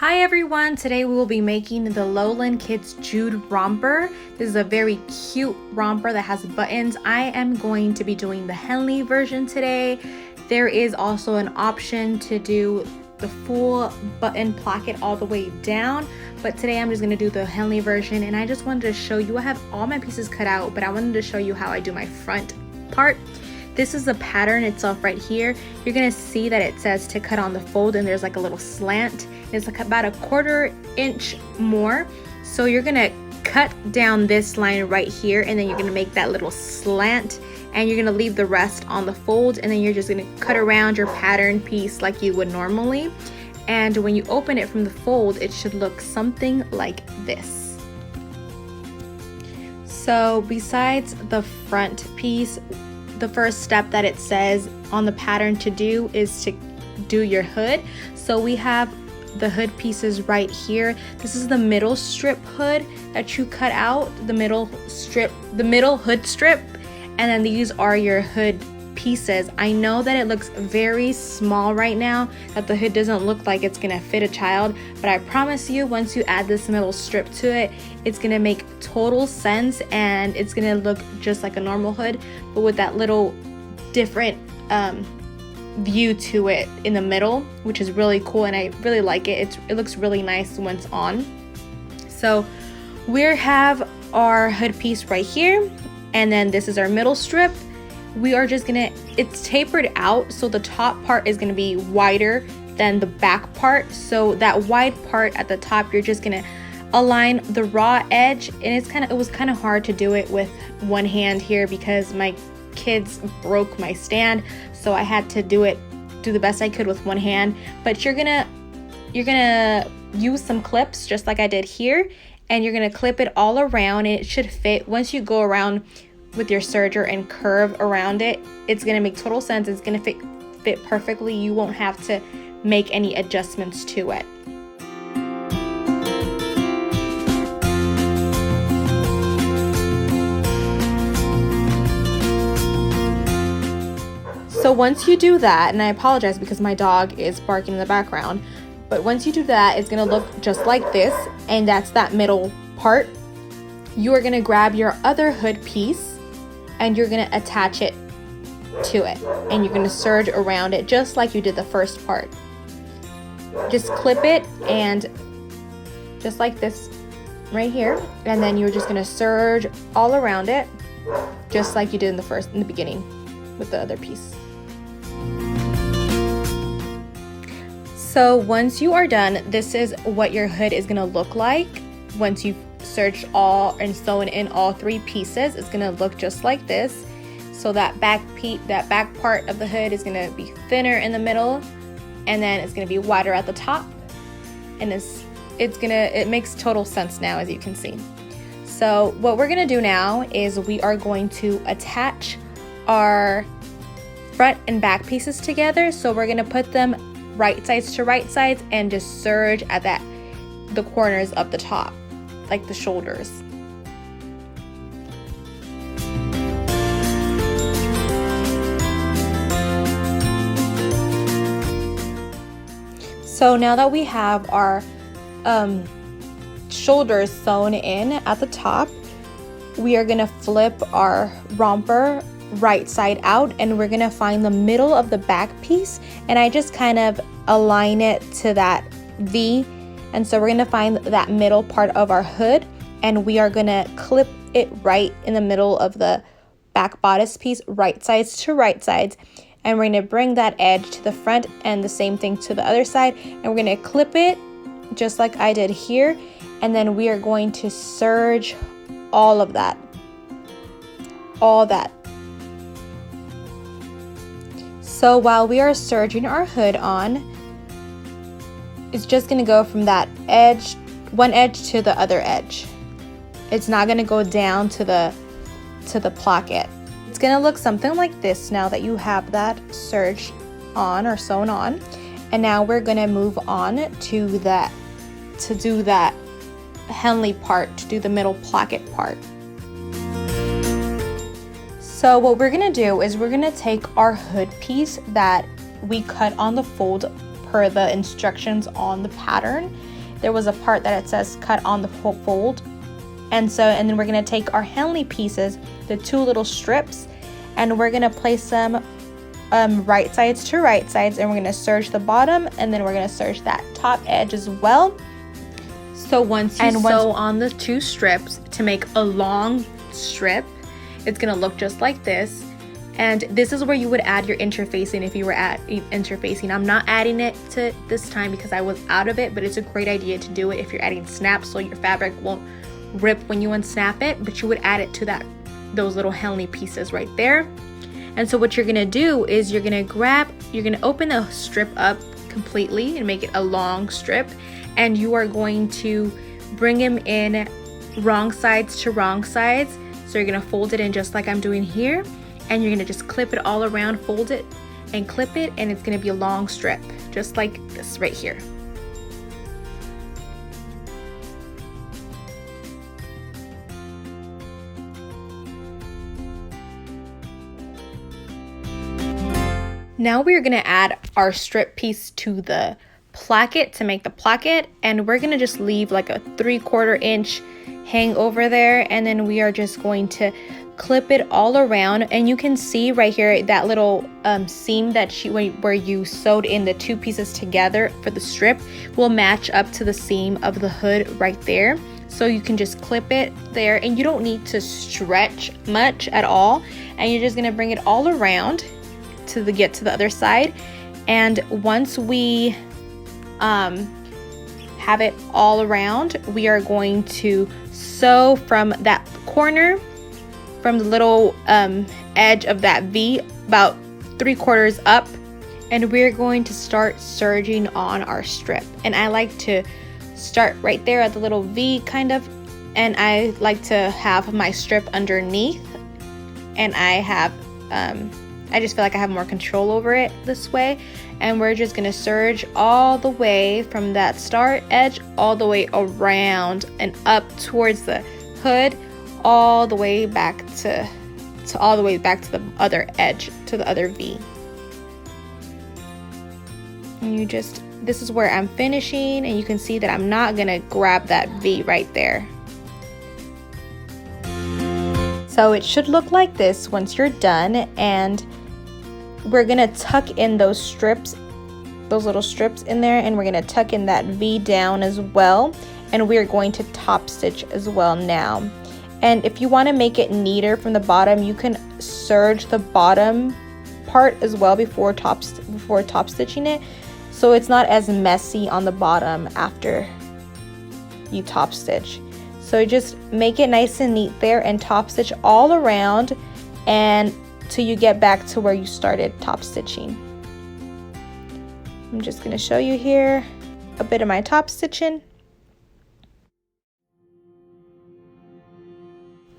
Hi everyone, today we will be making the Lowland Kids Jude Romper. This is a very cute romper that has buttons. I am going to be doing the Henley version today. There is also an option to do the full button placket all the way down, but today I'm just going to do the Henley version, and I just wanted to show you, I have all my pieces cut out, but I wanted to show you how I do my front part. This is the pattern itself right here. You're gonna see that it says to cut on the fold, and there's like a little slant. It's like about a 1/4 inch more. So you're gonna cut down this line right here, and then you're gonna make that little slant, and you're gonna leave the rest on the fold, and then you're just gonna cut around your pattern piece like you would normally. And when you open it from the fold, it should look something like this. So besides the front piece, the first step that it says on the pattern to do is to do your hood. So we have the hood pieces right here. This is the middle strip hood that you cut out, the middle hood strip, and then these are your hood pieces. I know that it looks very small right now, that the hood doesn't look like it's gonna fit a child, but I promise you, once you add this middle strip to it, it's gonna make total sense, and it's gonna look just like a normal hood, but with that little different view to it in the middle, which is really cool, and I really like it. It looks really nice when it's on. So we have our hood piece right here, and then this is our middle strip. We are just gonna, it's tapered out, so the top part is gonna be wider than the back part. So that wide part at the top, you're just gonna align the raw edge, and it was kind of hard to do it with one hand here because my kids broke my stand, so I had to do the best I could with one hand. But you're gonna use some clips just like I did here, and you're gonna clip it all around, and it should fit. Once you go around with your serger and curve around it, it's gonna make total sense. It's gonna fit perfectly. You won't have to make any adjustments to it. So once you do that, and I apologize because my dog is barking in the background, but once you do that, it's gonna look just like this, and that's that middle part. You are gonna grab your other hood piece, and you're gonna attach it to it, and you're gonna serge around it just like you did the first part. Just clip it, and just like this right here, and then you're just gonna serge all around it just like you did in the beginning with the other piece. So once you are done, this is what your hood is gonna look like. Once you've serged all and sewn in all 3 pieces, it's gonna look just like this. So that back part of the hood is gonna be thinner in the middle, and then it's gonna be wider at the top, and it makes total sense now, as you can see. So what we're gonna do now is we are going to attach our front and back pieces together. So we're gonna put them right sides to right sides and just serge at the corners of the top, like the shoulders. So now that we have our shoulders sewn in at the top, we are gonna flip our romper right side out, and we're gonna find the middle of the back piece, and I just kind of align it to that V. And so we're gonna find that middle part of our hood, and we are gonna clip it right in the middle of the back bodice piece, right sides to right sides, and we're gonna bring that edge to the front, and the same thing to the other side, and we're gonna clip it just like I did here, and then we are going to serge all of that, all that. So while we are serging our hood on, it's just gonna go from that edge, one edge to the other edge. It's not gonna go down to the placket. It's gonna look something like this now that you have that serged on or sewn on. And now we're gonna move on to do that Henley part, to do the middle placket part. So what we're gonna do is we're gonna take our hood piece that we cut on the fold per the instructions on the pattern. There was a part that it says cut on the fold. And then we're going to take our Henley pieces, the 2 little strips, and we're going to place them right sides to right sides, and we're going to serge the bottom, and then we're going to serge that top edge as well. So once you sew on the 2 strips to make a long strip, it's going to look just like this. And this is where you would add your interfacing if you were at interfacing. I'm not adding it to this time because I was out of it, but it's a great idea to do it if you're adding snaps so your fabric won't rip when you unsnap it, but you would add it to those little Henley pieces right there. And so what you're gonna do is you're gonna open the strip up completely and make it a long strip, and you are going to bring them in wrong sides to wrong sides. So you're gonna fold it in just like I'm doing here, and you're gonna just clip it all around, fold it and clip it, and it's gonna be a long strip just like this right here. Now we're going to add our strip piece to the placket to make the placket, and we're going to just leave like a 3/4 inch hang over there, and then we are just going to clip it all around. And you can see right here that little seam that where you sewed in the 2 pieces together for the strip will match up to the seam of the hood right there. So you can just clip it there, and you don't need to stretch much at all, and you're just going to bring it all around to get to the other side. And once we have it all around, we are going to sew from that corner, from the little edge of that V, about 3/4 up, and we're going to start serging on our strip. And I like to start right there at the little V kind of, and I like to have my strip underneath, and I just feel like I have more control over it this way. And we're just gonna serge all the way from that start edge all the way around and up towards the hood, all the way back to the other edge, to the other V. And this is where I'm finishing, and you can see that I'm not gonna grab that V right there. So it should look like this once you're done, and we're gonna tuck in those strips, those little strips in there, and we're gonna tuck in that V down as well, and we're going to top stitch as well now. And if you want to make it neater from the bottom, you can serge the bottom part as well before top stitching it, so it's not as messy on the bottom after you top stitch. So just make it nice and neat there and top stitch all around and till you get back to where you started top stitching. I'm just going to show you here a bit of my top stitching.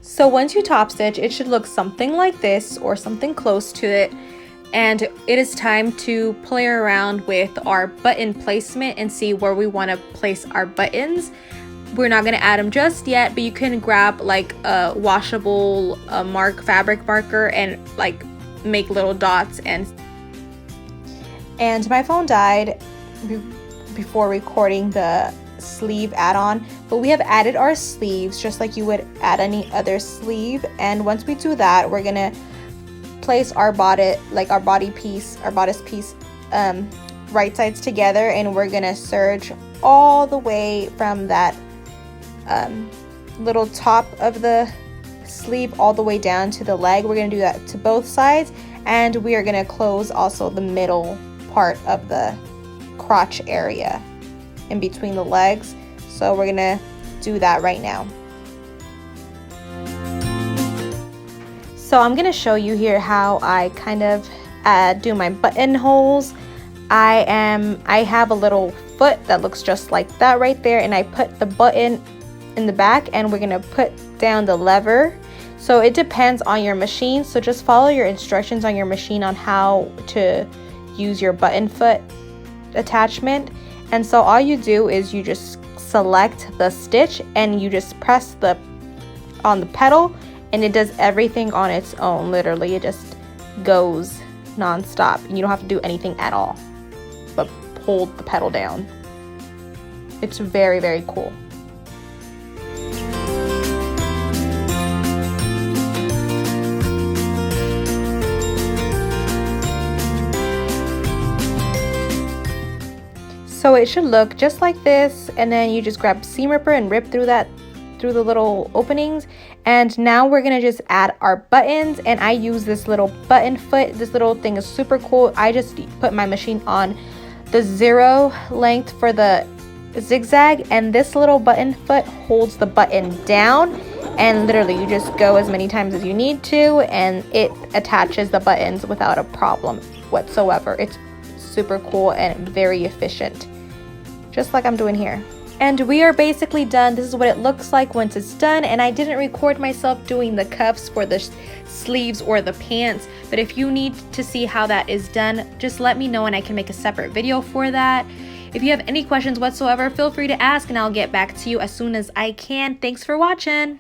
So once you top stitch, it should look something like this or something close to it, and it is time to play around with our button placement and see where we want to place our buttons. We're not going to add them just yet, but you can grab like a washable fabric marker and like make little dots. And my phone died before recording the sleeve add-on, but we have added our sleeves just like you would add any other sleeve. And once we do that, we're gonna place our bodice piece right sides together, and we're gonna serge all the way from that little top of the sleeve all the way down to the leg. We're gonna do that to both sides, and we are gonna close also the middle part of the crotch area in between the legs. So we're gonna do that right now. So I'm gonna show you here how I kind of do my buttonholes. I have a little foot that looks just like that right there, and I put the button in the back, and we're gonna put down the lever. So it depends on your machine, so just follow your instructions on your machine on how to use your button foot attachment. And so all you do is you just select the stitch and you just press on the pedal, and it does everything on its own. Literally, it just goes non-stop, and you don't have to do anything at all but hold the pedal down. It's very, very cool. So it should look just like this, and then you just grab seam ripper and rip through the little openings. And now we're gonna just add our buttons, and I use this little button foot. This little thing is super cool. I just put my machine on the 0 length for the zigzag, and this little button foot holds the button down, and literally you just go as many times as you need to, and it attaches the buttons without a problem whatsoever. It's super cool and very efficient, just like I'm doing here. And we are basically done. This is what it looks like once it's done, and I didn't record myself doing the cuffs for the sleeves or the pants, but if you need to see how that is done, just let me know and I can make a separate video for that. If you have any questions whatsoever, feel free to ask and I'll get back to you as soon as I can. Thanks for watching.